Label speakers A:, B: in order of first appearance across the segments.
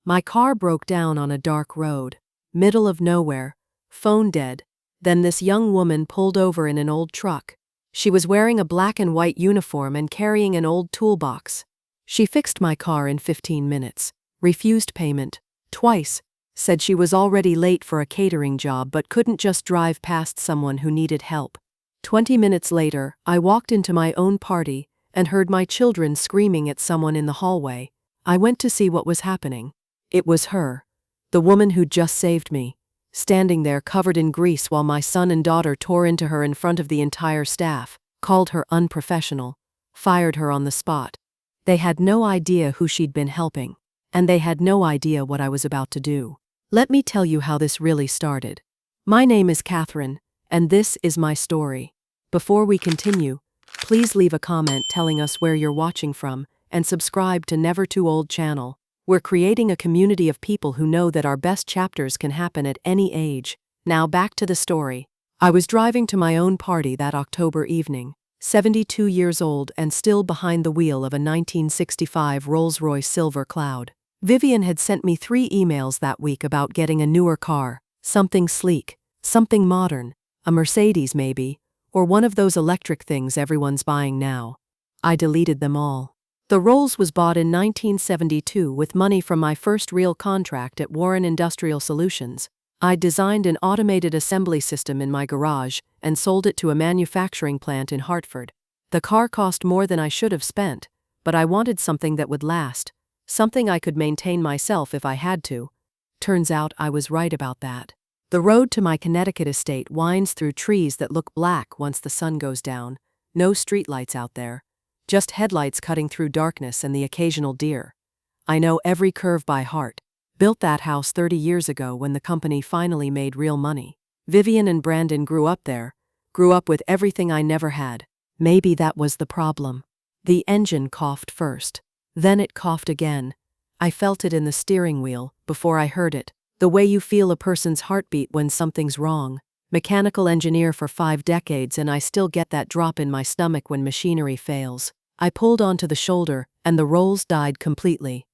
A: My car broke down on a dark road. Middle of nowhere. Phone dead. Then this young woman pulled over in an old truck. She was wearing a black and white uniform and carrying an old toolbox. She fixed my car in 15 minutes. Refused payment. Twice. Said she was already late for a catering job but couldn't just drive past someone who needed help. 20 minutes later, I walked into my own party and heard my children screaming at someone in the hallway. I went to see what was happening. It was her, the woman who'd just saved me, standing there covered in grease while my son and daughter tore into her in front of the entire staff, called her unprofessional, fired her on the spot. They had no idea who she'd been helping, and they had no idea what I was about to do. Let me tell you how this really started. My name is Catherine, and this is my story. Before we continue, please leave a comment telling us where you're watching from and subscribe to Never Too Old channel. We're creating a community of people who know that our best chapters can happen at any age. Now back to the story. I was driving to my own party that October evening, 72 years old and still behind the wheel of a 1965 Rolls-Royce Silver Cloud. Vivian had sent me 3 emails that week about getting a newer car, something sleek, something modern, a Mercedes maybe, or one of those electric things everyone's buying now. I deleted them all. The Rolls was bought in 1972 with money from my first real contract at Warren Industrial Solutions. I designed an automated assembly system in my garage and sold it to a manufacturing plant in Hartford. The car cost more than I should have spent, but I wanted something that would last, something I could maintain myself if I had to. Turns out I was right about that. The road to my Connecticut estate winds through trees that look black once the sun goes down. No streetlights out there. Just headlights cutting through darkness and the occasional deer. I know every curve by heart. Built that house 30 years ago when the company finally made real money. Vivian and Brandon grew up there. Grew up with everything I never had. Maybe that was the problem. The engine coughed first. Then it coughed again. I felt it in the steering wheel before I heard it. The way you feel a person's heartbeat when something's wrong. Mechanical engineer for 5 decades and I still get that drop in my stomach when machinery fails. I pulled onto the shoulder and the Rolls died completely.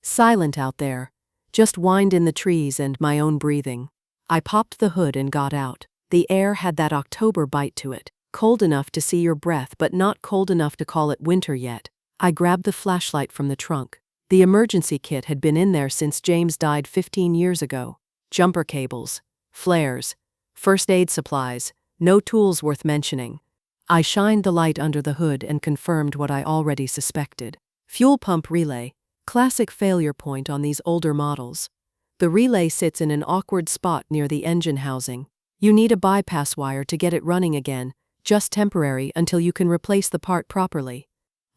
A: Silent out there. Just whined in the trees and my own breathing. I popped the hood and got out. The air had that October bite to it. Cold enough to see your breath but not cold enough to call it winter yet. I grabbed the flashlight from the trunk. The emergency kit had been in there since James died 15 years ago. Jumper cables, flares, first aid supplies, no tools worth mentioning. I shined the light under the hood and confirmed what I already suspected. Fuel pump relay, classic failure point on these older models. The relay sits in an awkward spot near the engine housing. You need a bypass wire to get it running again, just temporary until you can replace the part properly.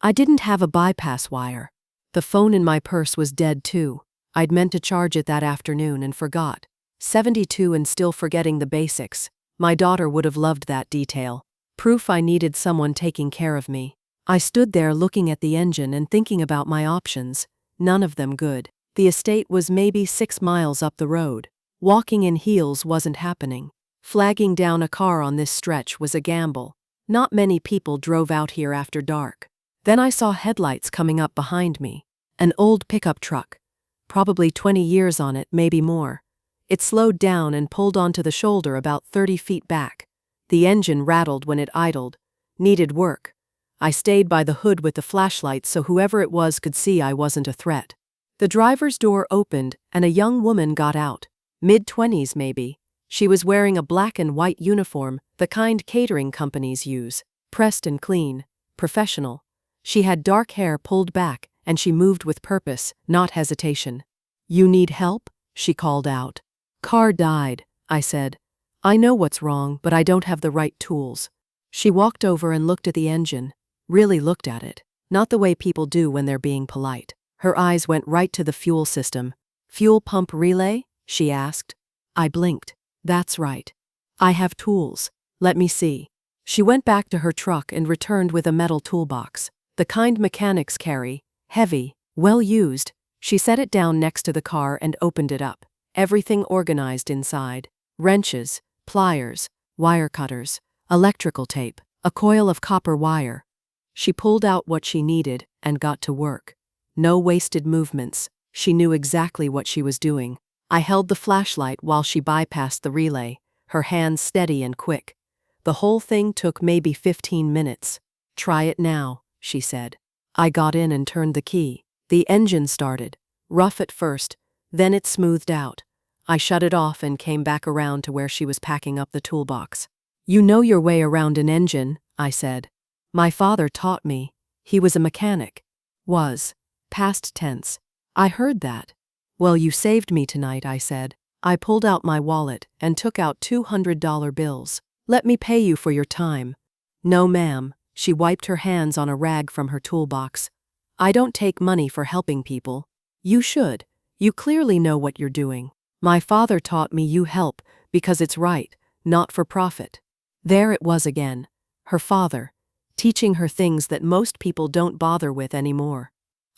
A: I didn't have a bypass wire. The phone in my purse was dead too. I'd meant to charge it that afternoon and forgot. 72 and still forgetting the basics. My daughter would have loved that detail. Proof I needed someone taking care of me. I stood there looking at the engine and thinking about my options. None of them good. The estate was maybe 6 miles up the road. Walking in heels wasn't happening. Flagging down a car on this stretch was a gamble. Not many people drove out here after dark. Then I saw headlights coming up behind me. An old pickup truck. Probably 20 years on it, maybe more. It slowed down and pulled onto the shoulder about 30 feet back. The engine rattled when it idled. Needed work. I stayed by the hood with the flashlight so whoever it was could see I wasn't a threat. The driver's door opened and a young woman got out. Mid-20s maybe. She was wearing a black and white uniform, the kind catering companies use. Pressed and clean. Professional. She had dark hair pulled back and she moved with purpose, not hesitation. "You need help?" she called out. "Car died," I said. "I know what's wrong, but I don't have the right tools." She walked over and looked at the engine. Really looked at it. Not the way people do when they're being polite. Her eyes went right to the fuel system. "Fuel pump relay?" she asked. I blinked. "That's right. I have tools. Let me see." She went back to her truck and returned with a metal toolbox. The kind mechanics carry. Heavy, well used. She set it down next to the car and opened it up. Everything organized inside. Wrenches, pliers, wire cutters, electrical tape, a coil of copper wire. She pulled out what she needed and got to work. No wasted movements. She knew exactly what she was doing. I held the flashlight while she bypassed the relay, her hands steady and quick. The whole thing took maybe 15 minutes. "Try it now," she said. I got in and turned the key. The engine started, rough at first, then it smoothed out. I shut it off and came back around to where she was packing up the toolbox. "You know your way around an engine," I said. "My father taught me. He was a mechanic." Was. Past tense. "I heard that." "Well, you saved me tonight," I said. I pulled out my wallet and took out $200 bills. "Let me pay you for your time." "No, ma'am." She wiped her hands on a rag from her toolbox. "I don't take money for helping people." "You should. You clearly know what you're doing. My father taught me you help because it's right, not for profit." There it was again. Her father, teaching her things that most people don't bother with anymore.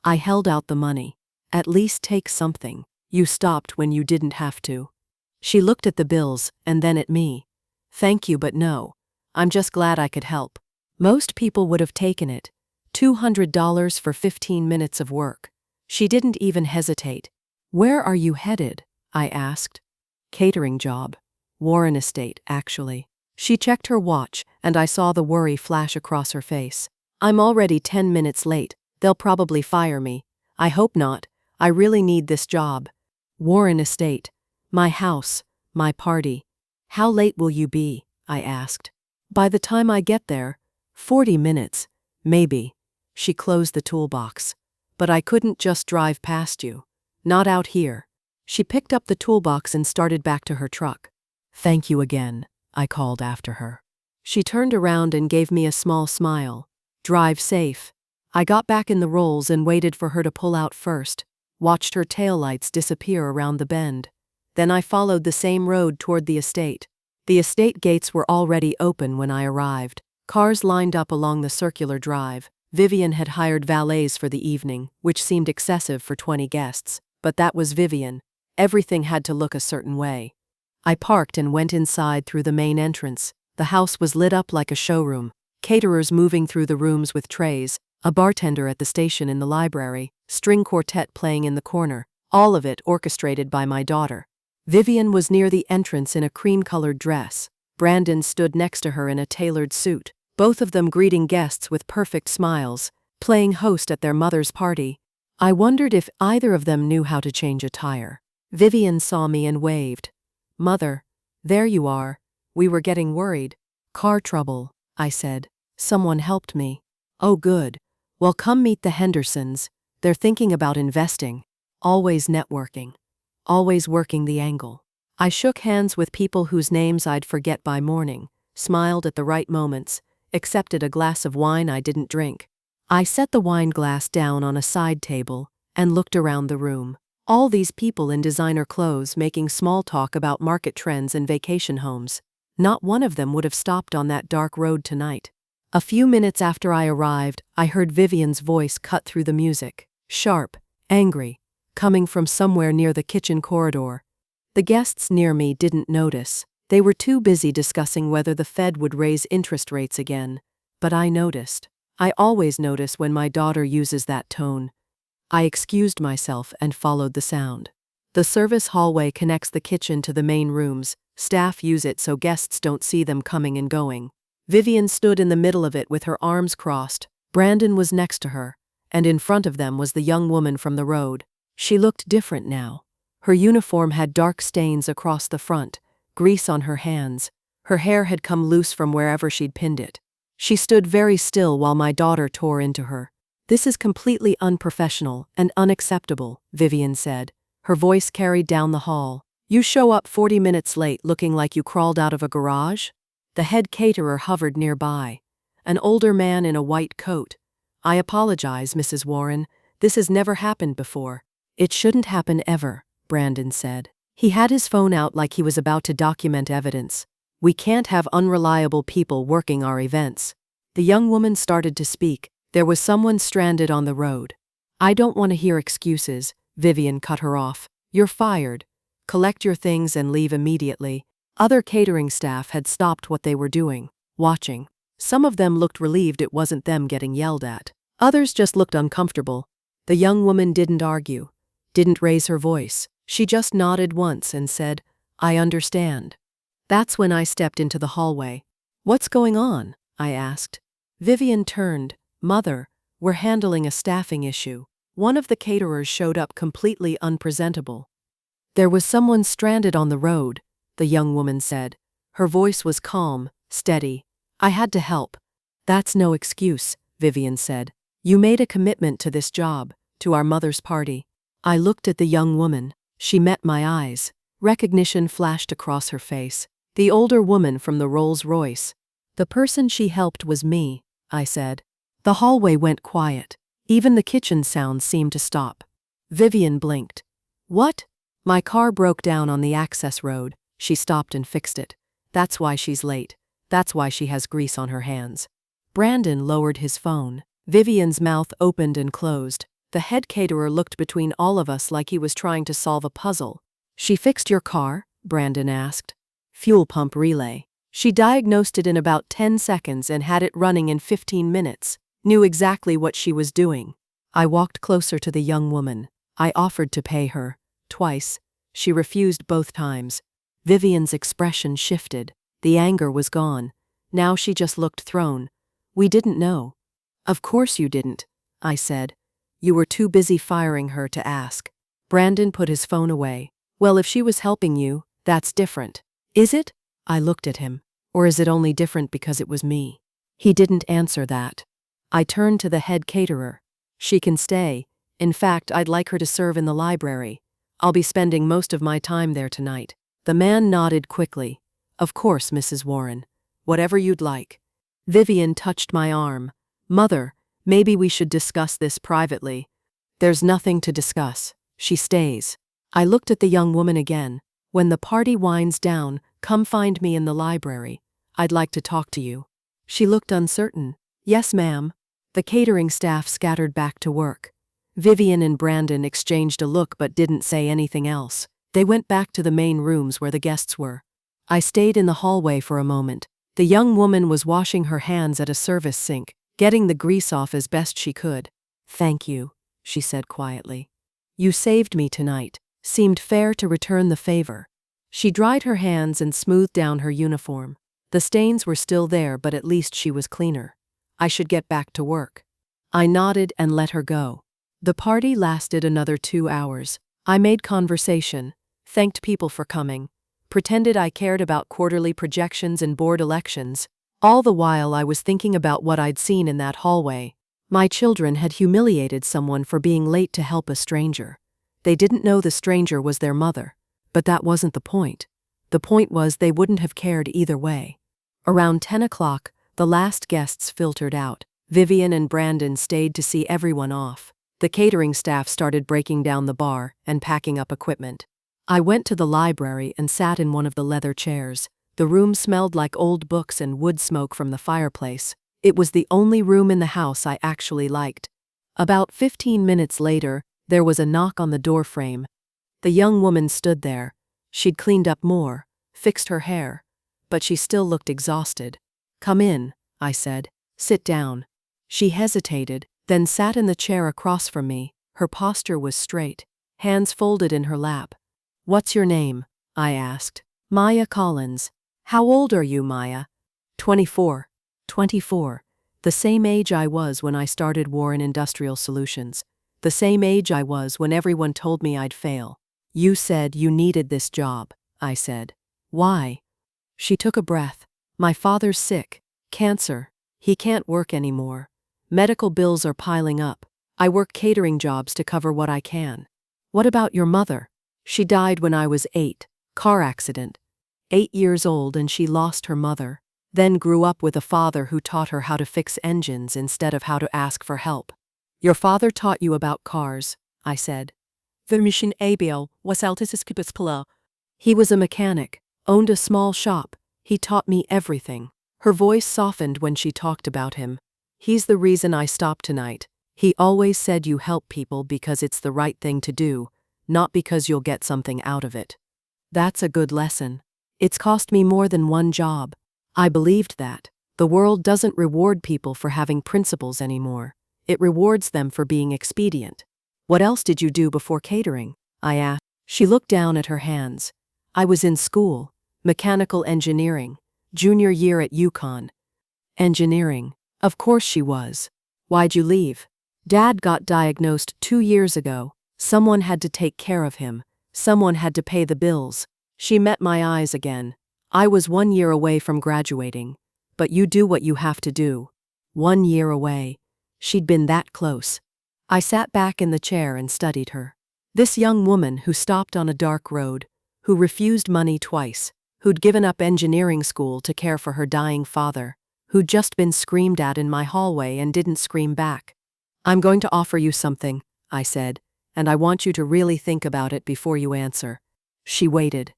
A: I held out the money. "At least take something. You stopped when you didn't have to." She looked at the bills and then at me. "Thank you, but no. I'm just glad I could help." Most people would have taken it. $200 for 15 minutes of work. She didn't even hesitate. "Where are you headed?" I asked. "Catering job. Warren Estate, actually." She checked her watch, and I saw the worry flash across her face. "I'm already 10 minutes late. They'll probably fire me." "I hope not. I really need this job." "Warren Estate. My house. My party." "How late will you be?" I asked. "By the time I get there, 40 minutes, maybe." She closed the toolbox. "But I couldn't just drive past you. Not out here." She picked up the toolbox and started back to her truck. "Thank you again," I called after her. She turned around and gave me a small smile. "Drive safe." I got back in the rolls and waited for her to pull out first, watched her taillights disappear around the bend. Then I followed the same road toward the estate. The estate gates were already open when I arrived. Cars lined up along the circular drive. Vivian had hired valets for the evening, which seemed excessive for 20 guests. But that was Vivian. Everything had to look a certain way. I parked and went inside through the main entrance. The house was lit up like a showroom. Caterers moving through the rooms with trays, a bartender at the station in the library, string quartet playing in the corner, all of it orchestrated by my daughter. Vivian was near the entrance in a cream-colored dress. Brandon stood next to her in a tailored suit, both of them greeting guests with perfect smiles, playing host at their mother's party. I wondered if either of them knew how to change a tire. Vivian saw me and waved. "Mother, there you are. We were getting worried." "Car trouble," I said. "Someone helped me." "Oh, good. Well, come meet the Hendersons. They're thinking about investing. Always networking. Always working the angle." I shook hands with people whose names I'd forget by morning, smiled at the right moments, accepted a glass of wine I didn't drink. I set the wine glass down on a side table and looked around the room. All these people in designer clothes making small talk about market trends and vacation homes. Not one of them would have stopped on that dark road tonight. A few minutes after I arrived, I heard Vivian's voice cut through the music, sharp, angry, coming from somewhere near the kitchen corridor. The guests near me didn't notice. They were too busy discussing whether the Fed would raise interest rates again. But I noticed. I always notice when my daughter uses that tone. I excused myself and followed the sound. The service hallway connects the kitchen to the main rooms. Staff use it so guests don't see them coming and going. Vivian stood in the middle of it with her arms crossed. Brandon was next to her, and in front of them was the young woman from the road. She looked different now. Her uniform had dark stains across the front, grease on her hands. Her hair had come loose from wherever she'd pinned it. She stood very still while my daughter tore into her. "This is completely unprofessional and unacceptable," Vivian said. Her voice carried down the hall. "You show up 40 minutes late looking like you crawled out of a garage?" The head caterer hovered nearby. An older man in a white coat. "I apologize, Mrs. Warren. This has never happened before." "It shouldn't happen ever," Brandon said. He had his phone out like he was about to document evidence. "We can't have unreliable people working our events." The young woman started to speak. There was someone stranded on the road. "I don't want to hear excuses," Vivian cut her off. "You're fired. Collect your things and leave immediately." Other catering staff had stopped what they were doing, watching. Some of them looked relieved it wasn't them getting yelled at. Others just looked uncomfortable. The young woman didn't argue. didn't raise her voice. She just nodded once and said, "I understand." That's when I stepped into the hallway. "What's going on?" I asked. Vivian turned. "Mother, we're handling a staffing issue." One of the caterers showed up completely unpresentable. "There was someone stranded on the road," the young woman said. Her voice was calm, steady. "I had to help." "That's no excuse," Vivian said. "You made a commitment to this job, to our mother's party." I looked at the young woman. She met my eyes. Recognition flashed across her face. The older woman from the Rolls-Royce. "The person she helped was me," I said. The hallway went quiet. Even the kitchen sounds seemed to stop. Vivian blinked. "What?" "My car broke down on the access road." She stopped and fixed it. "That's why she's late. That's why she has grease on her hands." Brandon lowered his phone. Vivian's mouth opened and closed. The head caterer looked between all of us like he was trying to solve a puzzle. "She fixed your car?" Brandon asked. "Fuel pump relay. She diagnosed it in about 10 seconds and had it running in 15 minutes. Knew exactly what she was doing." I walked closer to the young woman. I offered to pay her. Twice. She refused both times. Vivian's expression shifted. The anger was gone. Now she just looked thrown. "We didn't know." "Of course you didn't," I said. "You were too busy firing her to ask." Brandon put his phone away. "Well, if she was helping you, that's different." "Is it?" I looked at him. "Or is it only different because it was me?" He didn't answer that. I turned to the head caterer. "She can stay. In fact, I'd like her to serve in the library. I'll be spending most of my time there tonight." The man nodded quickly. "Of course, Mrs. Warren. Whatever you'd like." Vivian touched my arm. "Mother, maybe we should discuss this privately." "There's nothing to discuss. She stays." I looked at the young woman again. "When the party winds down, come find me in the library. I'd like to talk to you." She looked uncertain. "Yes, ma'am." The catering staff scattered back to work. Vivian and Brandon exchanged a look but didn't say anything else. They went back to the main rooms where the guests were. I stayed in the hallway for a moment. The young woman was washing her hands at a service sink, getting the grease off as best she could. "Thank you," she said quietly. "You saved me tonight." Seemed fair to return the favor. She dried her hands and smoothed down her uniform. The stains were still there, but at least she was cleaner. I should get back to work. I nodded and let her go. The party lasted another 2 hours. I made conversation, thanked people for coming, pretended I cared about quarterly projections and board elections. All the while I was thinking about what I'd seen in that hallway. My children had humiliated someone for being late to help a stranger. They didn't know the stranger was their mother. But that wasn't the point. The point was they wouldn't have cared either way. Around 10 o'clock, the last guests filtered out. Vivian and Brandon stayed to see everyone off. The catering staff started breaking down the bar and packing up equipment. I went to the library and sat in one of the leather chairs. The room smelled like old books and wood smoke from the fireplace. It was the only room in the house I actually liked. About 15 minutes later, there was a knock on the doorframe. The young woman stood there. She'd cleaned up more, fixed her hair, but she still looked exhausted. "Come in," I said. "Sit down." She hesitated, then sat in the chair across from me. Her posture was straight, hands folded in her lap. "What's your name?" I asked. "Maya Collins." "How old are you, Maya?" 24. 24. The same age I was when I started Warren Industrial Solutions. The same age I was when everyone told me I'd fail. "You said you needed this job," I said. "Why?" She took a breath. "My father's sick. Cancer. He can't work anymore. Medical bills are piling up. I work catering jobs to cover what I can." "What about your mother?" "She died when I was 8. Car accident. 8 years old and she lost her mother. Then grew up with a father who taught her how to fix engines instead of how to ask for help." "Your father taught you about cars," I said. "Vermischen Abel was altes Kippispala." "He was a mechanic, owned a small shop. He taught me everything." Her voice softened when she talked about him. "He's the reason I stopped tonight. He always said you help people because it's the right thing to do, not because you'll get something out of it." That's a good lesson. It's cost me more than one job. I believed that. The world doesn't reward people for having principles anymore. It rewards them for being expedient. What else did you do before catering? I asked. She looked down at her hands. I was in school, mechanical engineering, junior year at UConn. Engineering. Of course she was. Why'd you leave? Dad got diagnosed 2 years ago. Someone had to take care of him. Someone had to pay the bills. She met my eyes again. I was 1 year away from graduating. But you do what you have to do. 1 year away. She'd been that close. I sat back in the chair and studied her. This young woman who stopped on a dark road, who refused money twice, who'd given up engineering school to care for her dying father, who'd just been screamed at in my hallway and didn't scream back. I'm going to offer you something, I said, and I want you to really think about it before you answer. She waited.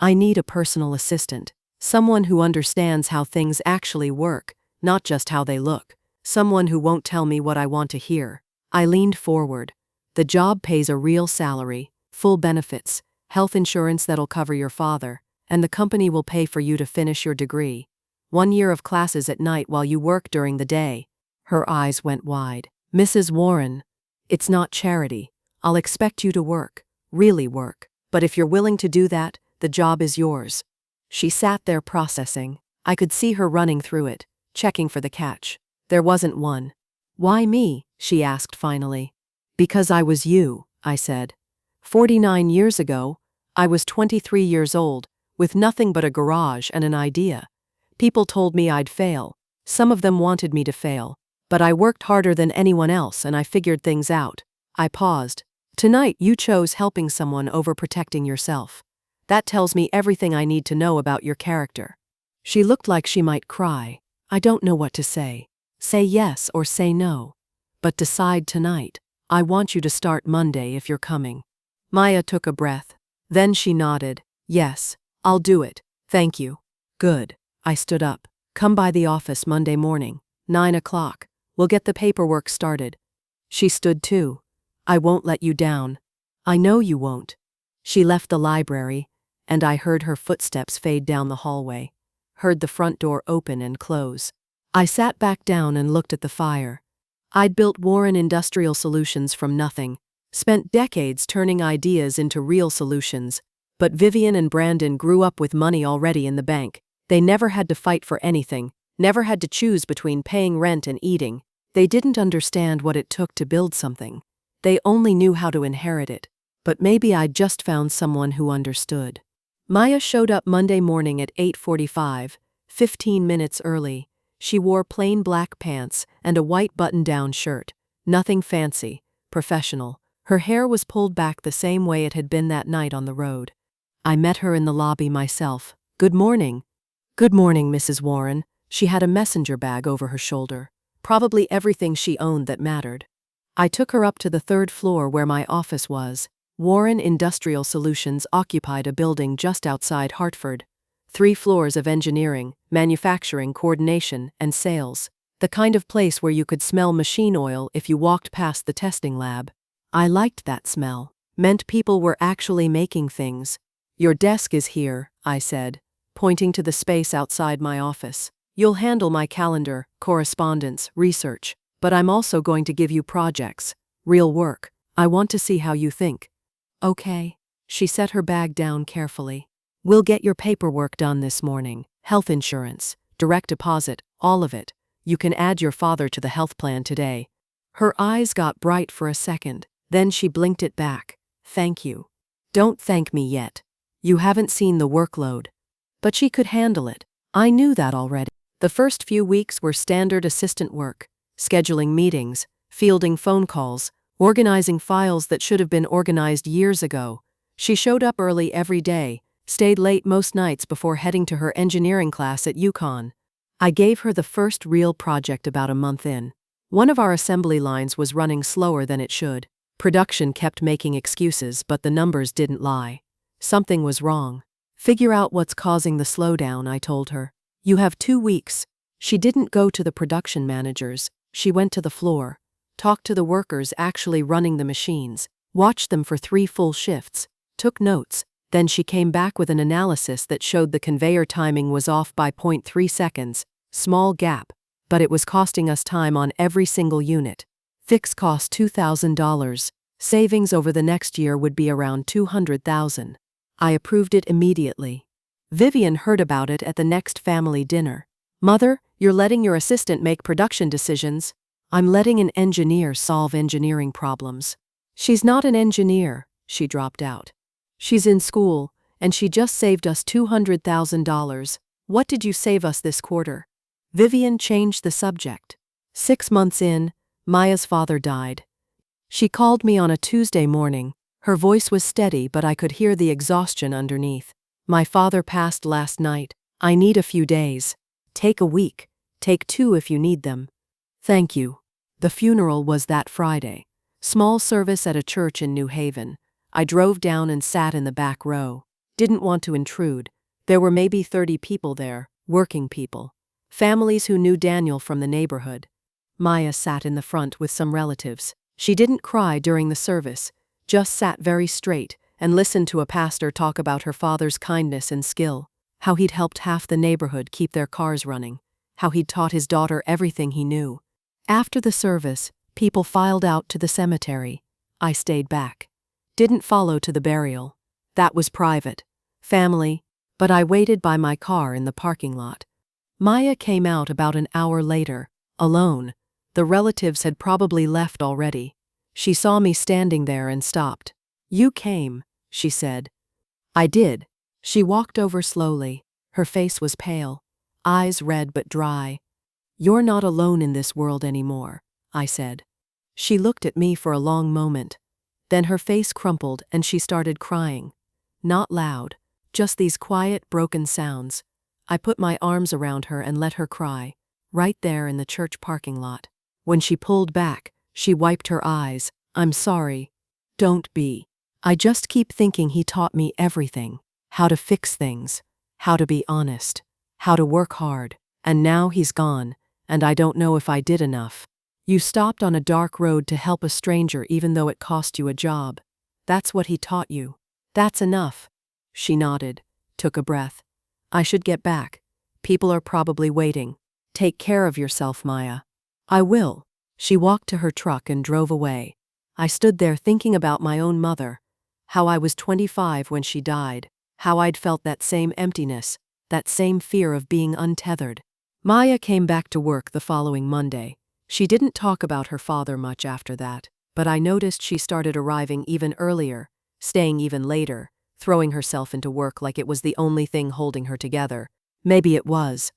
A: I need a personal assistant, someone who understands how things actually work, not just how they look, someone who won't tell me what I want to hear. I leaned forward. The job pays a real salary, full benefits, health insurance that'll cover your father, and the company will pay for you to finish your degree. 1 year of classes at night while you work during the day. Her eyes went wide. Mrs. Warren, it's not charity. I'll expect you to work, really work. But if you're willing to do that, the job is yours. She sat there processing. I could see her running through it, checking for the catch. There wasn't one. Why me? She asked finally. Because I was you, I said. 49 years ago, I was 23 years old, with nothing but a garage and an idea. People told me I'd fail. Some of them wanted me to fail. But I worked harder than anyone else and I figured things out. I paused. Tonight you chose helping someone over protecting yourself. That tells me everything I need to know about your character. She looked like she might cry. I don't know what to say. Say yes or say no. But decide tonight. I want you to start Monday if you're coming. Maya took a breath. Then she nodded. Yes, I'll do it. Thank you. Good. I stood up. Come by the office Monday morning, 9 o'clock. We'll get the paperwork started. She stood too. I won't let you down. I know you won't. She left the library, and I heard her footsteps fade down the hallway, heard the front door open and close. I sat back down and looked at the fire. I'd built Warren Industrial Solutions from nothing, spent decades turning ideas into real solutions, but Vivian and Brandon grew up with money already in the bank. They never had to fight for anything, never had to choose between paying rent and eating. They didn't understand what it took to build something. They only knew how to inherit it. But maybe I'd just found someone who understood. Maya showed up Monday morning at 8:45, 15 minutes early. She wore plain black pants and a white button-down shirt. Nothing fancy, professional. Her hair was pulled back the same way it had been that night on the road. I met her in the lobby myself. Good morning. Good morning, Mrs. Warren. She had a messenger bag over her shoulder. Probably everything she owned that mattered. I took her up to the 3rd floor where my office was. Warren Industrial Solutions occupied a building just outside Hartford. 3 floors of engineering, manufacturing, coordination, and sales. The kind of place where you could smell machine oil if you walked past the testing lab. I liked that smell. Meant people were actually making things. Your desk is here, I said, pointing to the space outside my office. You'll handle my calendar, correspondence, research. But I'm also going to give you projects, real work. I want to see how you think. Okay. She set her bag down carefully. We'll get your paperwork done this morning. Health insurance, direct deposit, all of it. You can add your father to the health plan today. Her eyes got bright for a second. Then she blinked it back. Thank you. Don't thank me yet. You haven't seen the workload. But she could handle it. I knew that already. The first few weeks were standard assistant work. Scheduling meetings, fielding phone calls, organizing files that should have been organized years ago. She showed up early every day, stayed late most nights before heading to her engineering class at UConn. I gave her the first real project about a month in. One of our assembly lines was running slower than it should. Production kept making excuses, but the numbers didn't lie. Something was wrong. Figure out what's causing the slowdown, I told her. You have 2 weeks. She didn't go to the production managers. She went to the floor, talked to the workers actually running the machines, watched them for 3 full shifts, took notes. Then she came back with an analysis that showed the conveyor timing was off by 0.3 seconds, small gap, but it was costing us time on every single unit. Fix cost $2,000, Savings over the next year would be around 200,000. I approved it immediately. Vivian heard about it at the next family dinner. "Mother, you're letting your assistant make production decisions." "I'm letting an engineer solve engineering problems." "She's not an engineer," she dropped out. "She's in school, and she just saved us $200,000. What did you save us this quarter?" Vivian changed the subject. 6 months in, Maya's father died. She called me on a Tuesday morning. Her voice was steady, but I could hear the exhaustion underneath. "My father passed last night. I need a few days." "Take a week. Take 2 if you need them." "Thank you." The funeral was that Friday. Small service at a church in New Haven. I drove down and sat in the back row. Didn't want to intrude. There were maybe 30 people there, working people. Families who knew Daniel from the neighborhood. Maya sat in the front with some relatives. She didn't cry during the service, just sat very straight and listened to a pastor talk about her father's kindness and skill, how he'd helped half the neighborhood keep their cars running, how he'd taught his daughter everything he knew. After the service, people filed out to the cemetery. I stayed back. Didn't follow to the burial. That was private. Family. But I waited by my car in the parking lot. Maya came out about an hour later, alone. The relatives had probably left already. She saw me standing there and stopped. "You came," she said. "I did." She walked over slowly. Her face was pale, eyes red but dry. "You're not alone in this world anymore," I said. She looked at me for a long moment. Then her face crumpled and she started crying. Not loud, just these quiet, broken sounds. I put my arms around her and let her cry, right there in the church parking lot. When she pulled back, she wiped her eyes. "I'm sorry." "Don't be. I just keep thinking he taught me everything. How to fix things, how to be honest, how to work hard. And now he's gone, and I don't know if I did enough." "You stopped on a dark road to help a stranger even though it cost you a job. That's what he taught you. That's enough." She nodded, took a breath. "I should get back. People are probably waiting. Take care of yourself, Maya." "I will." She walked to her truck and drove away. I stood there thinking about my own mother, how I was 25 when she died, how I'd felt that same emptiness, that same fear of being untethered. Maya came back to work the following Monday. She didn't talk about her father much after that, but I noticed she started arriving even earlier, staying even later, throwing herself into work like it was the only thing holding her together. Maybe it was.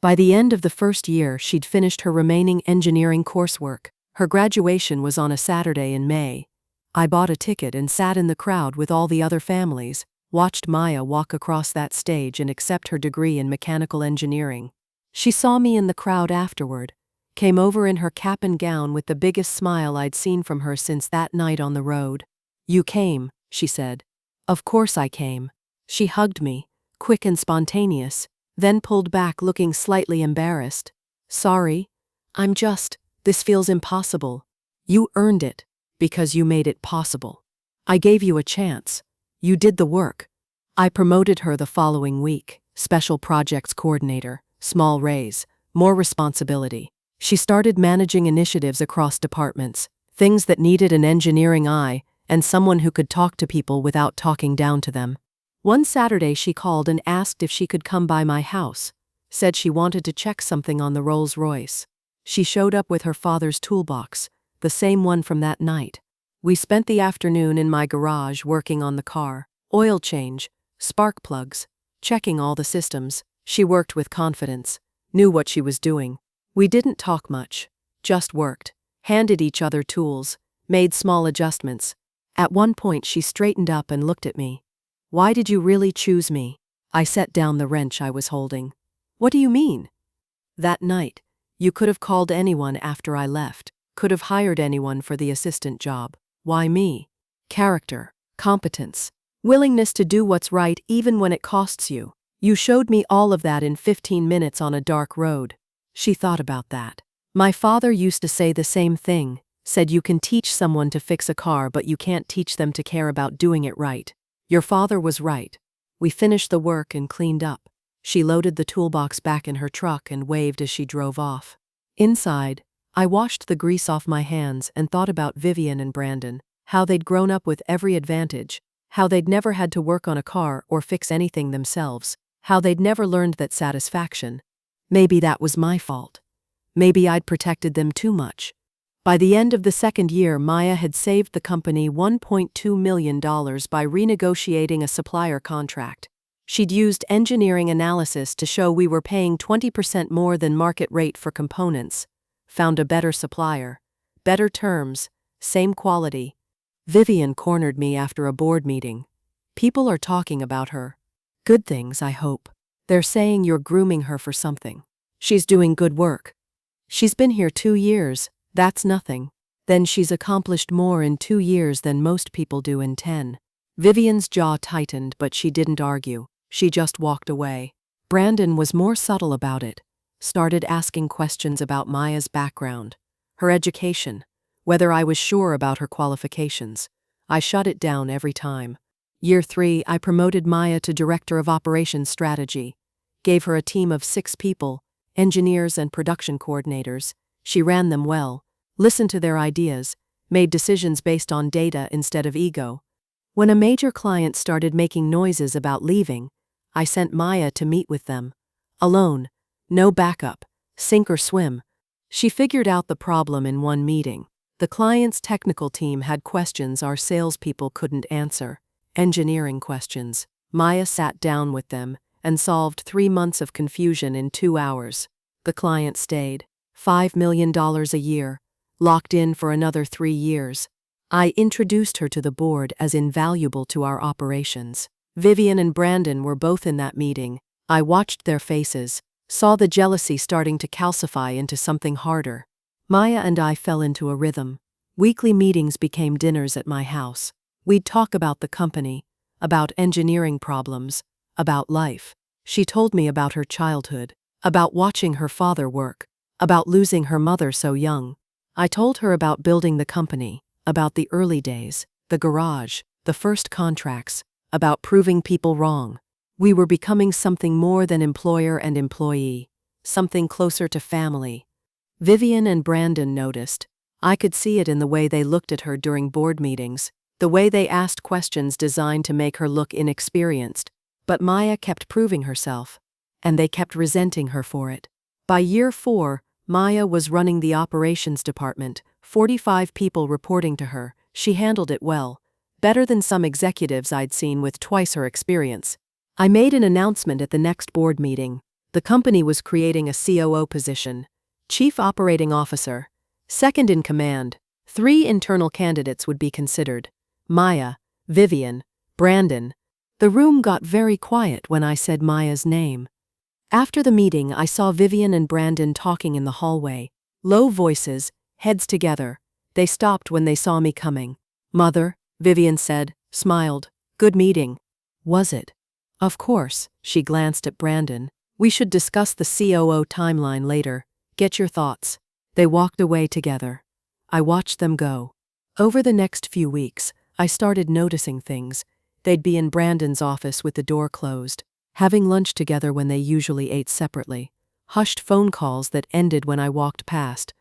A: By the end of the first year, she'd finished her remaining engineering coursework. Her graduation was on a Saturday in May. I bought a ticket and sat in the crowd with all the other families, watched Maya walk across that stage and accept her degree in mechanical engineering. She saw me in the crowd afterward, came over in her cap and gown with the biggest smile I'd seen from her since that night on the road. "You came," she said. "Of course I came." She hugged me, quick and spontaneous, then pulled back looking slightly embarrassed. "Sorry. This feels impossible." "You earned it, because you made it possible. I gave you a chance. You did the work." I promoted her the following week, special projects coordinator, small raise, more responsibility. She started managing initiatives across departments, things that needed an engineering eye and someone who could talk to people without talking down to them. One Saturday she called and asked if she could come by my house, said she wanted to check something on the Rolls-Royce. She showed up with her father's toolbox, the same one from that night. We spent the afternoon in my garage working on the car, oil change, spark plugs, checking all the systems. She worked with confidence, knew what she was doing. We didn't talk much, just worked, handed each other tools, made small adjustments. At one point she straightened up and looked at me. "Why did you really choose me?" I set down the wrench I was holding. "What do you mean?" "That night, you could have called anyone after I left, could have hired anyone for the assistant job. Why me?" "Character, competence, willingness to do what's right even when it costs you. You showed me all of that in 15 minutes on a dark road." She thought about that. "My father used to say the same thing, said you can teach someone to fix a car but you can't teach them to care about doing it right. Your father was right." We finished the work and cleaned up. She loaded the toolbox back in her truck and waved as she drove off. Inside, I washed the grease off my hands and thought about Vivian and Brandon, how they'd grown up with every advantage, how they'd never had to work on a car or fix anything themselves, how they'd never learned that satisfaction. Maybe that was my fault. Maybe I'd protected them too much. By the end of the second year, Maya had saved the company $1.2 million by renegotiating a supplier contract. She'd used engineering analysis to show we were paying 20% more than market rate for components, found a better supplier, better terms, same quality. Vivian cornered me after a board meeting. People are talking about her. Good things, I hope. They're saying you're grooming her for something. She's doing good work. She's been here 2 years, that's nothing. Then she's accomplished more in 2 years than most people do in 10. Vivian's jaw tightened, but she didn't argue. She just walked away. Brandon was more subtle about it. Started asking questions about Maya's background, her education, whether I was sure about her qualifications. I shut it down every time. Year 3, I promoted Maya to Director of Operations Strategy. Gave her a team of 6 people, engineers and production coordinators. She ran them well, listened to their ideas, made decisions based on data instead of ego. When a major client started making noises about leaving, I sent Maya to meet with them. Alone, no backup, sink or swim. She figured out the problem in one meeting. The client's technical team had questions our salespeople couldn't answer, engineering questions. Maya sat down with them and solved 3 months of confusion in 2 hours. The client stayed. $5 million a year, locked in for another 3 years. I introduced her to the board as invaluable to our operations. Vivian and Brandon were both in that meeting. I watched their faces, saw the jealousy starting to calcify into something harder. Maya and I fell into a rhythm. Weekly meetings became dinners at my house. We'd talk about the company, about engineering problems, about life. She told me about her childhood, about watching her father work, about losing her mother so young. I told her about building the company, about the early days, the garage, the first contracts, about proving people wrong. We were becoming something more than employer and employee, something closer to family. Vivian and Brandon noticed. I could see it in the way they looked at her during board meetings, the way they asked questions designed to make her look inexperienced. But Maya kept proving herself, and they kept resenting her for it. By year 4, Maya was running the operations department, 45 people reporting to her. She handled it well, better than some executives I'd seen with twice her experience. I made an announcement at the next board meeting. The company was creating a COO position, Chief Operating Officer, second in command. 3 internal candidates would be considered. Maya, Vivian, Brandon. The room got very quiet when I said Maya's name. After the meeting, I saw Vivian and Brandon talking in the hallway. Low voices, heads together. They stopped when they saw me coming. "Mother," Vivian said, smiled. "Good meeting." "Was it?" "Of course." She glanced at Brandon. "We should discuss the COO timeline later. Get your thoughts." They walked away together. I watched them go. Over the next few weeks, I started noticing things. They'd be in Brandon's office with the door closed, having lunch together when they usually ate separately, hushed phone calls that ended when I walked past.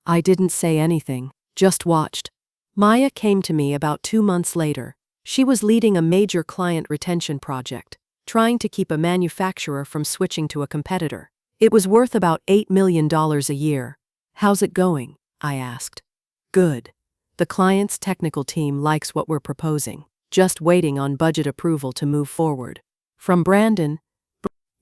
A: I didn't say anything, just watched. Maya came to me about 2 months later. She was leading a major client retention project, trying to keep a manufacturer from switching to a competitor. It was worth about $8 million a year. "How's it going?" I asked. "Good. The client's technical team likes what we're proposing. Just waiting on budget approval to move forward." From Brandon,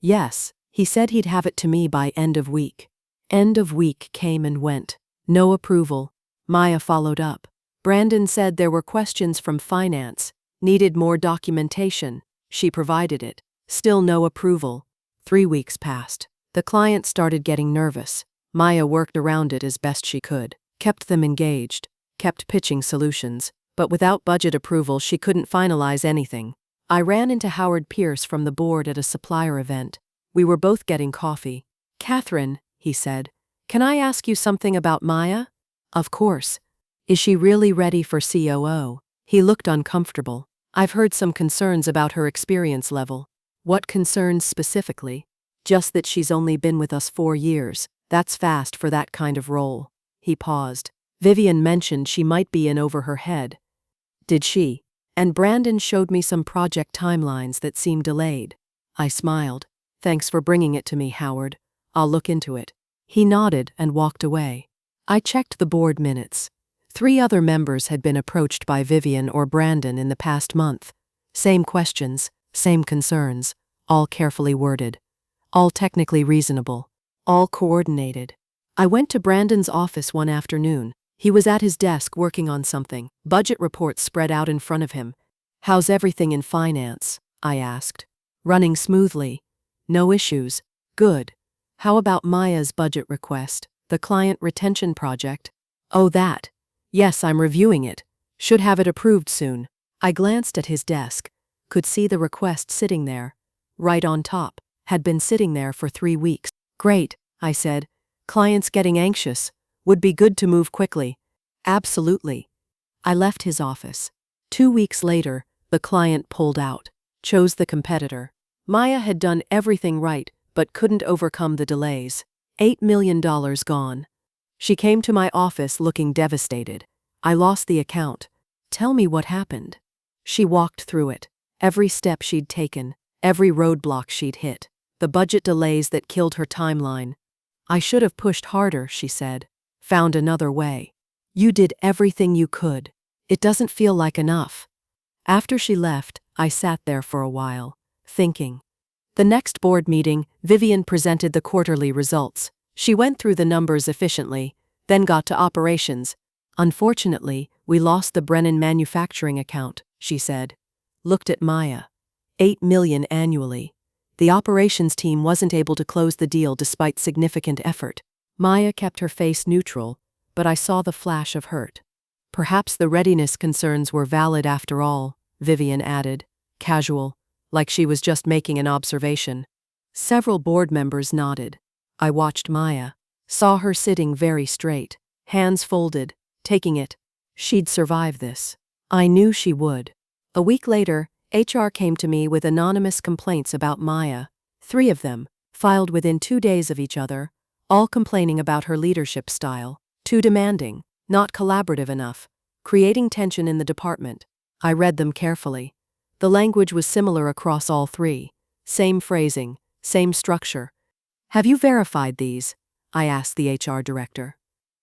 A: "Yes, he said he'd have it to me by end of week." End of week came and went. No approval. Maya followed up. Brandon said there were questions from finance, needed more documentation. She provided it. Still no approval. 3 weeks passed. The client started getting nervous. Maya worked around it as best she could, kept them engaged, kept pitching solutions, but without budget approval she couldn't finalize anything. I ran into Howard Pierce from the board at a supplier event. We were both getting coffee. "Catherine," he said, "can I ask you something about Maya?" "Of course." "Is she really ready for COO?" He looked uncomfortable. "I've heard some concerns about her experience level." "What concerns specifically?" "Just that she's only been with us 4 years. That's fast for that kind of role." He paused. "Vivian mentioned she might be in over her head." Did she? And Brandon showed me some project timelines that seemed delayed. I smiled. Thanks for bringing it to me, Howard. I'll look into it. He nodded and walked away. I checked the board minutes. 3 other members had been approached by Vivian or Brandon in the past month. Same questions, same concerns, all carefully worded. All technically reasonable. All coordinated. I went to Brandon's office one afternoon. He was at his desk working on something, budget reports spread out in front of him. How's everything in finance? I asked. Running smoothly. No issues. Good. How about Maya's budget request, the client retention project? Oh, that. Yes, I'm reviewing it. Should have it approved soon. I glanced at his desk. Could see the request sitting there. Right on top. Had been sitting there for 3 weeks. Great, I said. Client's getting anxious. Would be good to move quickly. Absolutely. I left his office. 2 weeks later, the client pulled out. Chose the competitor. Maya had done everything right, but couldn't overcome the delays. $8 million gone. She came to my office looking devastated. I lost the account. Tell me what happened. She walked through it. Every step she'd taken, every roadblock she'd hit, the budget delays that killed her timeline. I should have pushed harder, she said. Found another way. You did everything you could. It doesn't feel like enough. After she left, I sat there for a while, thinking. The next board meeting, Vivian presented the quarterly results. She went through the numbers efficiently, then got to operations. Unfortunately, we lost the Brennan manufacturing account, she said. Looked at Maya. $8 million annually. The operations team wasn't able to close the deal despite significant effort. Maya kept her face neutral, but I saw the flash of hurt. Perhaps the readiness concerns were valid after all, Vivian added, casual, like she was just making an observation. Several board members nodded. I watched Maya. Saw her sitting very straight, hands folded, taking it. She'd survive this. I knew she would. A week later, HR came to me with anonymous complaints about Maya, 3 of them, filed within 2 days of each other, all complaining about her leadership style, too demanding, not collaborative enough, creating tension in the department. I read them carefully. The language was similar across all 3. Same phrasing, same structure. Have you verified these? I asked the HR director.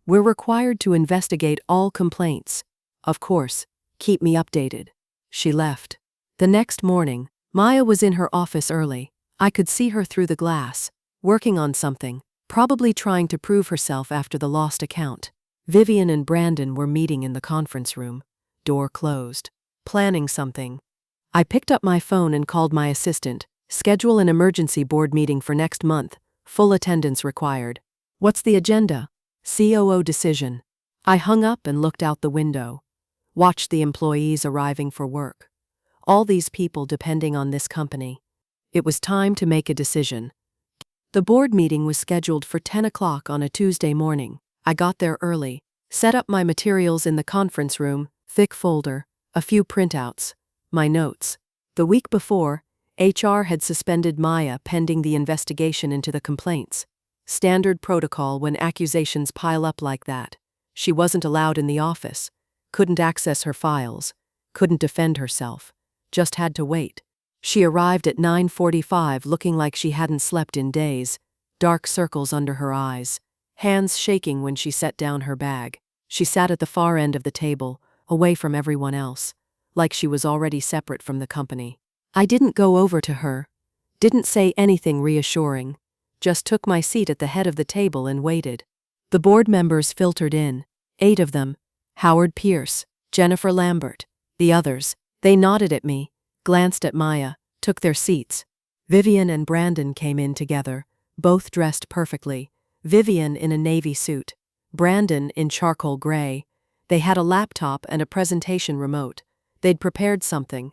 A: We're required to investigate all complaints. Of course, keep me updated. She left. The next morning, Maya was in her office early. I could see her through the glass, working on something, probably trying to prove herself after the lost account. Vivian and Brandon were meeting in the conference room. Door closed. Planning something. I picked up my phone and called my assistant. Schedule an emergency board meeting for next month. Full attendance required. What's the agenda? COO decision. I hung up and looked out the window. Watched the employees arriving for work. All these people depending on this company. It was time to make a decision. The board meeting was scheduled for 10 o'clock on a Tuesday morning. I got there early, set up my materials in the conference room, thick folder, a few printouts, my notes. The week before, HR had suspended Maya pending the investigation into the complaints. Standard protocol when accusations pile up like that. She wasn't allowed in the office, couldn't access her files, couldn't defend herself, just had to wait. She arrived at 9:45 looking like she hadn't slept in days, dark circles under her eyes, hands shaking when she set down her bag. She sat at the far end of the table, away from everyone else, like she was already separate from the company. I didn't go over to her, didn't say anything reassuring, just took my seat at the head of the table and waited. The board members filtered in, 8 of them, Howard Pierce, Jennifer Lambert, the others. They nodded at me, glanced at Maya, took their seats. Vivian and Brandon came in together, both dressed perfectly, Vivian in a navy suit, Brandon in charcoal gray. They had a laptop and a presentation remote. They'd prepared something.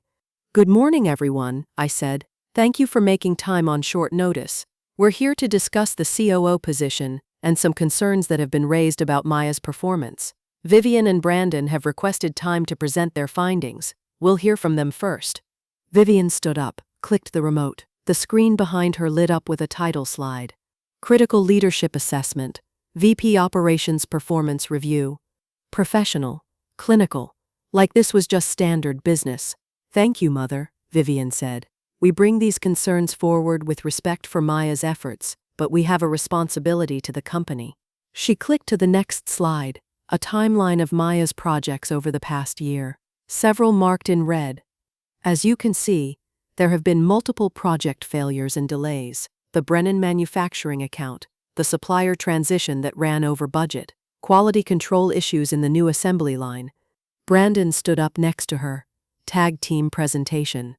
A: Good morning, everyone, I said. Thank you for making time on short notice. We're here to discuss the COO position and some concerns that have been raised about Maya's performance. Vivian and Brandon have requested time to present their findings. We'll hear from them first. Vivian stood up, clicked the remote. The screen behind her lit up with a title slide. Critical Leadership Assessment, VP Operations Performance Review. Professional, clinical, Like this was just standard business. Thank you, Mother, Vivian said. We bring these concerns forward with respect for Maya's efforts, but we have a responsibility to the company. She clicked to the next slide, a timeline of Maya's projects over the past year, several marked in red. As you can see, there have been multiple project failures and delays: the Brennan manufacturing account, the supplier transition that ran over budget, quality control issues in the new assembly line. Brandon stood up next to her. Tag team presentation.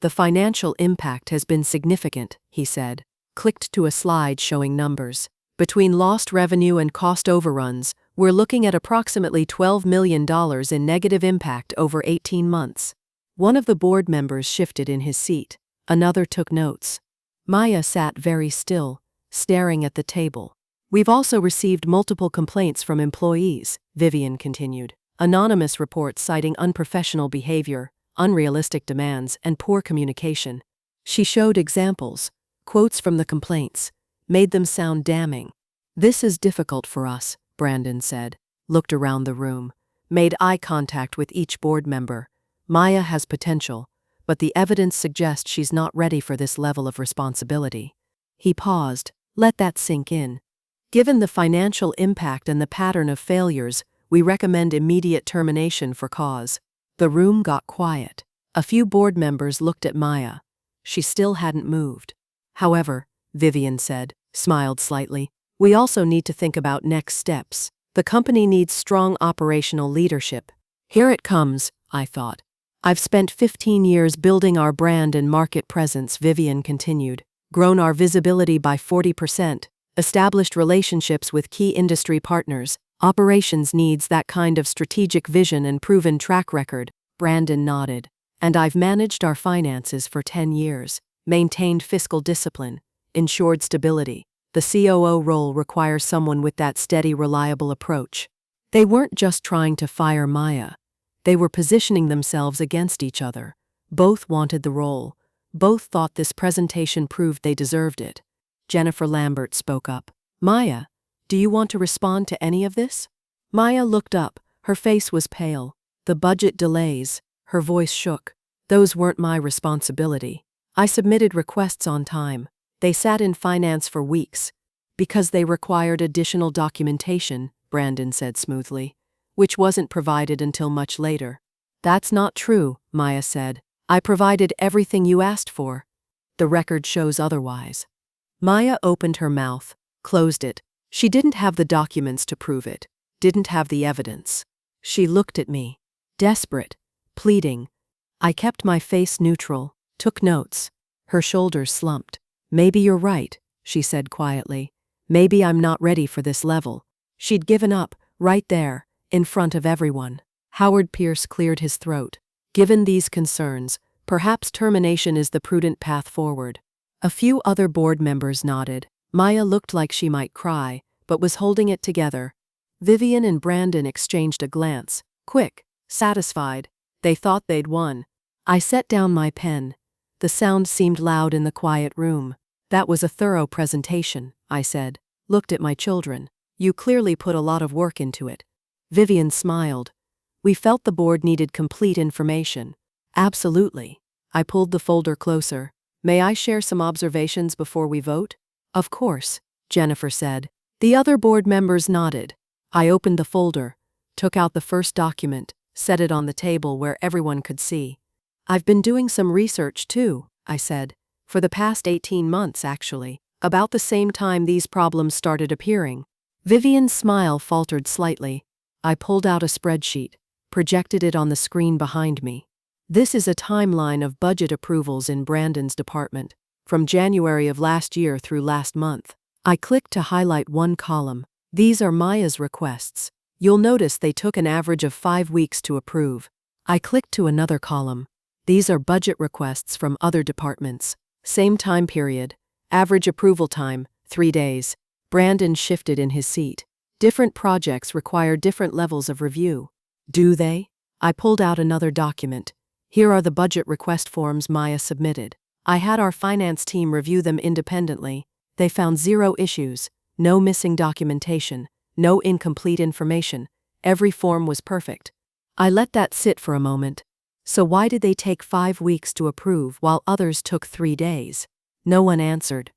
A: The financial impact has been significant, he said. Clicked to a slide showing numbers. Between lost revenue and cost overruns, we're looking at approximately $12 million in negative impact over 18 months. One of the board members shifted in his seat. Another took notes. Maya sat very still, staring at the table. We've also received multiple complaints from employees, Vivian continued. Anonymous reports citing unprofessional behavior, unrealistic demands, and poor communication. She showed examples, quotes from the complaints, made them sound damning. This is difficult for us, Brandon said, looked around the room, made eye contact with each board member. Maya has potential, but the evidence suggests she's not ready for this level of responsibility. He paused. Let that sink in. Given the financial impact and the pattern of failures, we recommend immediate termination for cause. The room got quiet. A few board members looked at Maya. She still hadn't moved. However, Vivian said, smiled slightly, we also need to think about next steps. The company needs strong operational leadership. Here it comes, I thought. I've spent 15 years building our brand and market presence, Vivian continued, grown our visibility by 40%, established relationships with key industry partners. Operations needs that kind of strategic vision and proven track record, Brandon nodded. And I've managed our finances for 10 years, maintained fiscal discipline, ensured stability. The COO role requires someone with that steady, reliable approach. They weren't just trying to fire Maya. They were positioning themselves against each other. Both wanted the role. Both thought this presentation proved they deserved it. Jennifer Lambert spoke up. Maya, do you want to respond to any of this? Maya looked up. Her face was pale. The budget delays. Her voice shook. Those weren't my responsibility. I submitted requests on time. They sat in finance for weeks. Because they required additional documentation, Brandon said smoothly, which wasn't provided until much later. That's not true, Maya said. I provided everything you asked for. The record shows otherwise. Maya opened her mouth, closed it. She didn't have the documents to prove it, didn't have the evidence. She looked at me, desperate, pleading. I kept my face neutral, took notes. Her shoulders slumped. Maybe you're right, she said quietly. Maybe I'm not ready for this level. She'd given up, right there, in front of everyone. Howard Pierce cleared his throat. Given these concerns, perhaps termination is the prudent path forward. A few other board members nodded. Maya looked like she might cry, but was holding it together. Vivian and Brandon exchanged a glance, quick, satisfied. They thought they'd won. I set down my pen. The sound seemed loud in the quiet room. That was a thorough presentation, I said. Looked at my children. You clearly put a lot of work into it. Vivian smiled. We felt the board needed complete information. Absolutely. I pulled the folder closer. May I share some observations before we vote? Of course, Jennifer said. The other board members nodded. I opened the folder, took out the first document, set it on the table where everyone could see. I've been doing some research too, I said. For the past 18 months, actually. About the same time these problems started appearing. Vivian's smile faltered slightly. I pulled out a spreadsheet, projected it on the screen behind me. This is a timeline of budget approvals in Brandon's department, from January of last year through last month. I clicked to highlight one column. These are Maya's requests. You'll notice they took an average of 5 weeks to approve. I clicked to another column. These are budget requests from other departments. Same time period. Average approval time, 3 days. Brandon shifted in his seat. Different projects require different levels of review. Do they? I pulled out another document. Here are the budget request forms Maya submitted. I had our finance team review them independently. They found 0 issues, no missing documentation, no incomplete information. Every form was perfect. I let that sit for a moment. So why did they take 5 weeks to approve while others took 3 days? No one answered.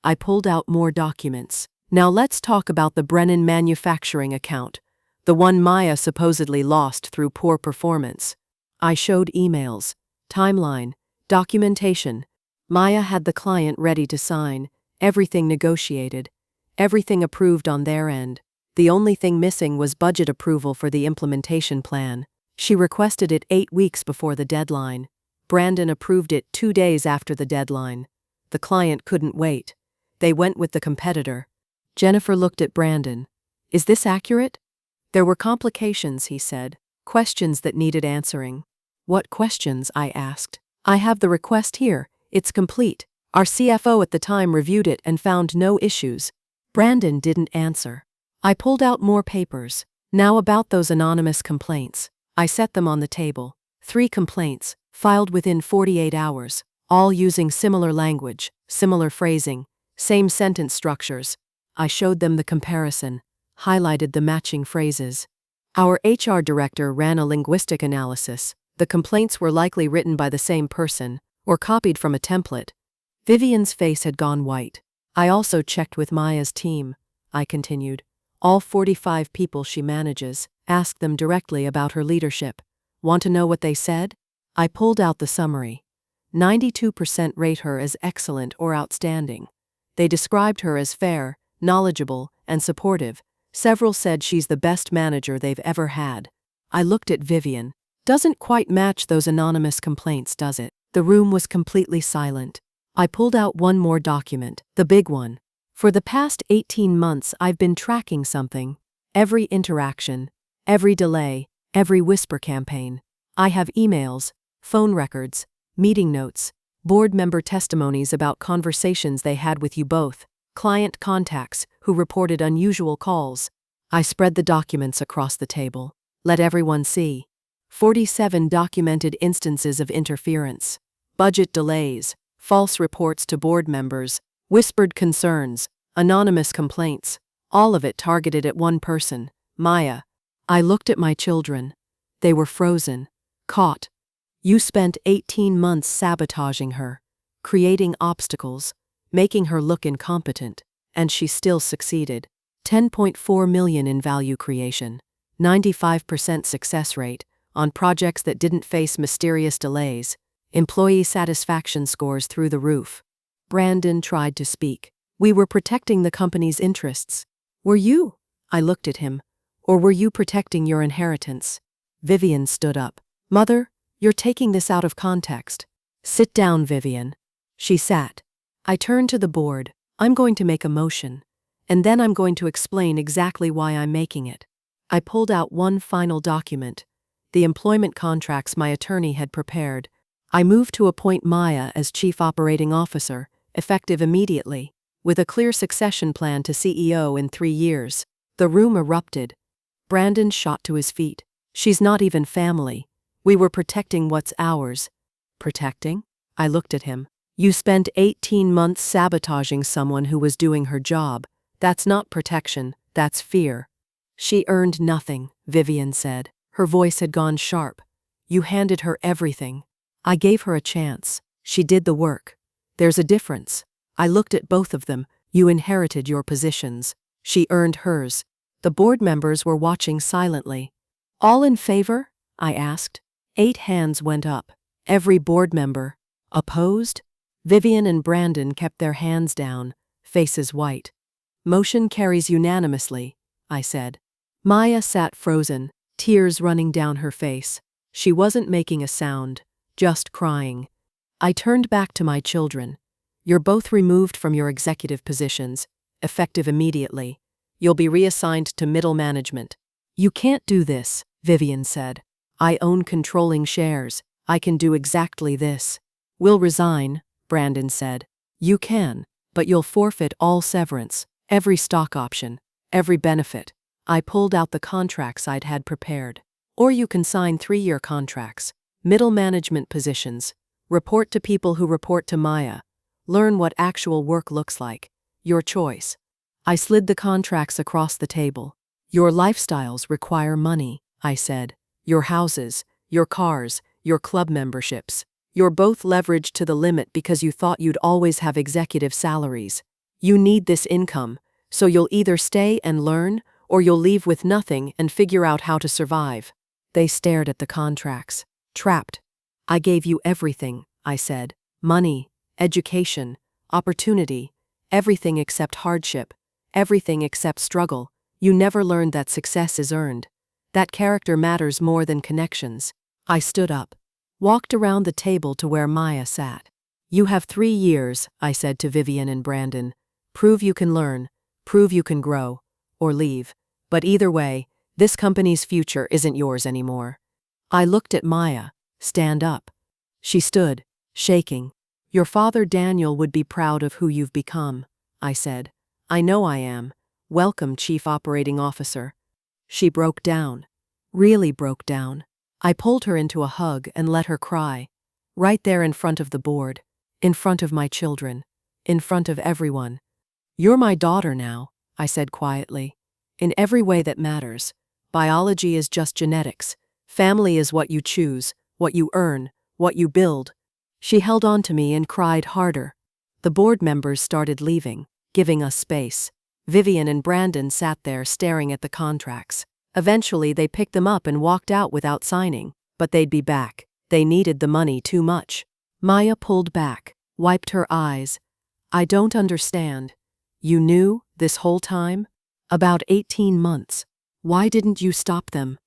A: I pulled out more documents. Now let's talk about the Brennan manufacturing account, the one Maya supposedly lost through poor performance. I showed emails, timeline, documentation. Maya had the client ready to sign, everything negotiated, everything approved on their end. The only thing missing was budget approval for the implementation plan. She requested it 8 weeks before the deadline. Brandon approved it 2 days after the deadline. The client couldn't wait. They went with the competitor. Jennifer looked at Brandon. Is this accurate? There were complications, he said. Questions that needed answering. What questions? I asked. I have the request here. It's complete. Our CFO at the time reviewed it and found no issues. Brandon didn't answer. I pulled out more papers. Now about those anonymous complaints. I set them on the table. 3 complaints, filed within 48 hours, all using similar language, similar phrasing, same sentence structures. I showed them the comparison, highlighted the matching phrases. Our HR director ran a linguistic analysis. The complaints were likely written by the same person, or copied from a template. Vivian's face had gone white. I also checked with Maya's team, I continued. All 45 people she manages, asked them directly about her leadership. Want to know what they said? I pulled out the summary. 92% rate her as excellent or outstanding. They described her as fair, knowledgeable, and supportive. Several said she's the best manager they've ever had. I looked at Vivian. Doesn't quite match those anonymous complaints, does it? The room was completely silent. I pulled out one more document, the big one. For the past 18 months, I've been tracking something. Every interaction, every delay, every whisper campaign. I have emails, phone records, meeting notes, board member testimonies about conversations they had with you both, client contacts who reported unusual calls. I spread the documents across the table. Let everyone see. 47 documented instances of interference, budget delays, false reports to board members, whispered concerns, anonymous complaints, all of it targeted at one person, Maya. I looked at my children. They were frozen, caught. You spent 18 months sabotaging her, creating obstacles, making her look incompetent, and she still succeeded. 10.4 million in value creation, 95% success rate on projects that didn't face mysterious delays, employee satisfaction scores through the roof. Brandon tried to speak. We were protecting the company's interests. Were you? I looked at him. Or were you protecting your inheritance? Vivian stood up. Mother, you're taking this out of context. Sit down, Vivian. She sat. I turned to the board. I'm going to make a motion. And then I'm going to explain exactly why I'm making it. I pulled out one final document, the employment contracts my attorney had prepared. I moved to appoint Maya as Chief Operating Officer, effective immediately, with a clear succession plan to CEO in 3 years. The room erupted. Brandon shot to his feet. She's not even family. We were protecting what's ours. Protecting? I looked at him. You spent 18 months sabotaging someone who was doing her job. That's not protection, that's fear. She earned nothing, Vivian said. Her voice had gone sharp. You handed her everything. I gave her a chance. She did the work. There's a difference. I looked at both of them. You inherited your positions. She earned hers. The board members were watching silently. All in favor? I asked. 8 hands went up. Every board member. Opposed? Vivian and Brandon kept their hands down, faces white. Motion carries unanimously, I said. Maya sat frozen, tears running down her face. She wasn't making a sound, just crying. I turned back to my children. You're both removed from your executive positions, effective immediately. You'll be reassigned to middle management. You can't do this, Vivian said. I own controlling shares. I can do exactly this. We'll resign, Brandon said. You can, but you'll forfeit all severance, every stock option, every benefit. I pulled out the contracts I'd had prepared. Or you can sign 3-year contracts, middle management positions, report to people who report to Maya, learn what actual work looks like. Your choice. I slid the contracts across the table. Your lifestyles require money, I said. Your houses, your cars, your club memberships. You're both leveraged to the limit because you thought you'd always have executive salaries. You need this income, so you'll either stay and learn, or you'll leave with nothing and figure out how to survive. They stared at the contracts. Trapped. I gave you everything, I said. Money, education, opportunity, everything except hardship, everything except struggle. You never learned that success is earned. That character matters more than connections. I stood up, walked around the table to where Maya sat. You have 3 years, I said to Vivian and Brandon. Prove you can learn, prove you can grow, or leave. But either way, this company's future isn't yours anymore. I looked at Maya. Stand up. She stood, shaking. Your father Daniel would be proud of who you've become, I said. I know I am. Welcome, Chief Operating Officer. She broke down. Really broke down. I pulled her into a hug and let her cry. Right there in front of the board. In front of my children. In front of everyone. You're my daughter now, I said quietly. In every way that matters. Biology is just genetics. Family is what you choose, what you earn, what you build. She held on to me and cried harder. The board members started leaving, giving us space. Vivian and Brandon sat there staring at the contracts. Eventually they picked them up and walked out without signing, but they'd be back. They needed the money too much. Maya pulled back, wiped her eyes. I don't understand. You knew this whole time? About 18 months. Why didn't you stop them?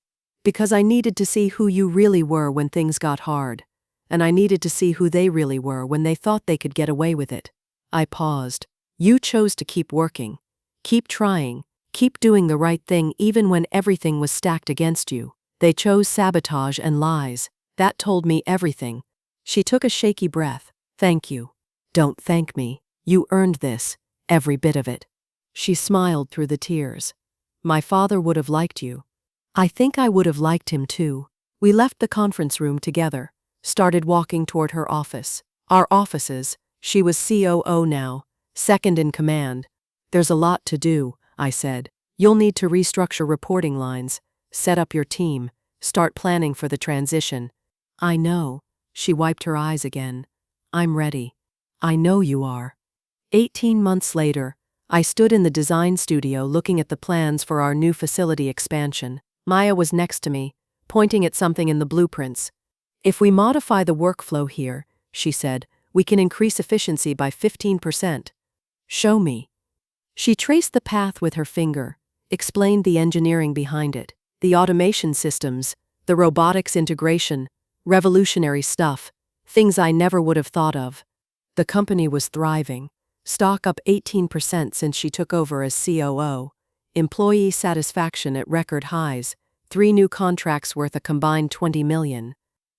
A: Because I needed to see who you really were when things got hard. And I needed to see who they really were when they thought they could get away with it. I paused. You chose to keep working. Keep trying. Keep doing the right thing even when everything was stacked against you. They chose sabotage and lies. That told me everything. She took a shaky breath. Thank you. Don't thank me. You earned this. Every bit of it. She smiled through the tears. My father would have liked you. I think I would have liked him too. We left the conference room together, started walking toward her office. Our offices. She was COO now, second in command. There's a lot to do, I said. You'll need to restructure reporting lines, set up your team, start planning for the transition. I know. She wiped her eyes again. I'm ready. I know you are. 18 months later, I stood in the design studio looking at the plans for our new facility expansion. Maya was next to me, pointing at something in the blueprints. If we modify the workflow here, she said, we can increase efficiency by 15%. Show me. She traced the path with her finger, explained the engineering behind it, the automation systems, the robotics integration, revolutionary stuff, things I never would have thought of. The company was thriving. Stock up 18% since she took over as COO. Employee satisfaction at record highs. 3 new contracts worth a combined $20 million.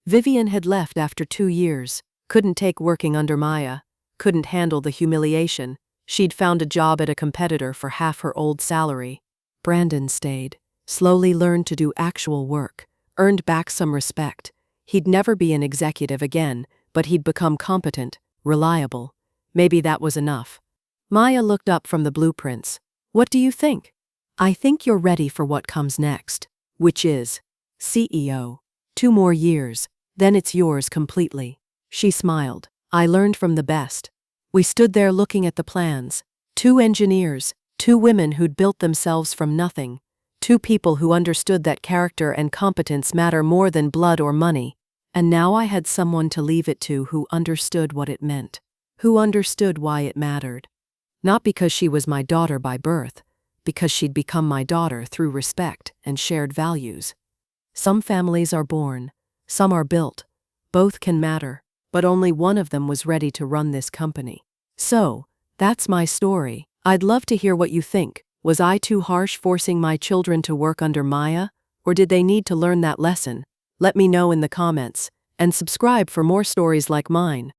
A: Vivian had left after 2 years. Couldn't take working under Maya. Couldn't handle the humiliation. She'd found a job at a competitor for half her old salary. Brandon stayed. Slowly learned to do actual work. Earned back some respect. He'd never be an executive again, but he'd become competent, reliable. Maybe that was enough. Maya looked up from the blueprints. What do you think? I think you're ready for what comes next, which is CEO. 2 more years, then it's yours completely. She smiled. I learned from the best. We stood there looking at the plans. 2 engineers, 2 women who'd built themselves from nothing. 2 people who understood that character and competence matter more than blood or money. And now I had someone to leave it to who understood what it meant. Who understood why it mattered. Not because she was my daughter by birth, because she'd become my daughter through respect and shared values. Some families are born, some are built. Both can matter, but only one of them was ready to run this company. So, that's my story. I'd love to hear what you think. Was I too harsh forcing my children to work under Maya, or did they need to learn that lesson? Let me know in the comments, and subscribe for more stories like mine.